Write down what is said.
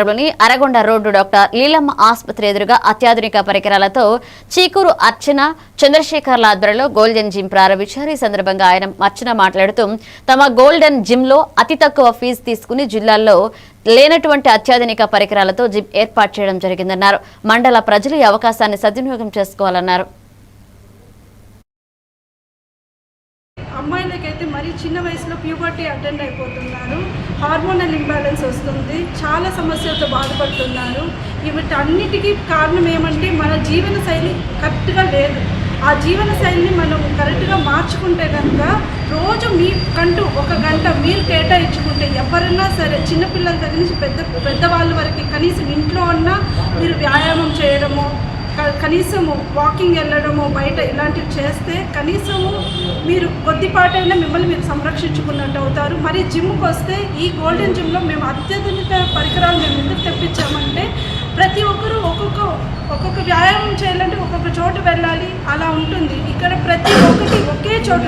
లోని Aragonda road doctor Leelamma ఆసుపత్రి ఎదురుగా అత్యాధునిక పరికరాలతో చీకూరు అర్చన చంద్రశేఖర్ల ఆధ్వర్యంలో గోల్డెన్ జిమ్ ప్రారంభించారు. ఈ సందర్భంగా ఆయన అర్చన మాట్లాడుతూ తమ గోల్డెన్ జిమ్ లో అతి తక్కువ ఫీజు తీసుకుని జిల్లాల్లో లేనటువంటి అత్యాధునిక పరికరాలతో జిమ్ ఏర్పాటు చేయడం జరిగిందన్నారు. మండల ప్రజలు ఈ అవకాశాన్ని సద్వినియోగం చేసుకోవాలన్నారు. అమ్మాయిలకైతే మరి చిన్న వయసులో ప్యూబర్టీ అటెండ్ అయిపోతున్నారు, హార్మోనల్ ఇంబ్యాలెన్స్ వస్తుంది, చాలా సమస్యలతో బాధపడుతున్నారు. వీటన్నిటికీ కారణం ఏమంటే మన జీవన శైలి కరెక్ట్గా లేదు. ఆ జీవన శైలిని మనం కరెక్ట్గా మార్చుకుంటే కనుక రోజు మీకంటూ 1 గంట మీరు కేటాయించుకుంటే ఎవరైనా సరే చిన్నపిల్లల దగ్గర నుంచి పెద్దవాళ్ళ వరకు కనీసం ఇంట్లో ఉన్నా మీరు వ్యాయామం చేయడము, కనీసము వాకింగ్ వెళ్ళడము, బయట ఇలాంటివి చేస్తే కనీసము మీరు కొద్దిపాటైనా మిమ్మల్ని మీరు సంరక్షించుకున్నట్టు అవుతారు. మరి జిమ్కి వస్తే ఈ గోల్డెన్ జిమ్లో మేము అత్యాధునిక పరికరాలు మేము ఎందుకు తెప్పించామంటే ప్రతి ఒక్కరూ ఒక్కొక్క వ్యాయామం చేయాలంటే ఒక్కొక్క చోటు వెళ్ళాలి, అలా ఉంటుంది. ఇక్కడ ప్రతి ఒక్కటి ఒకే చోట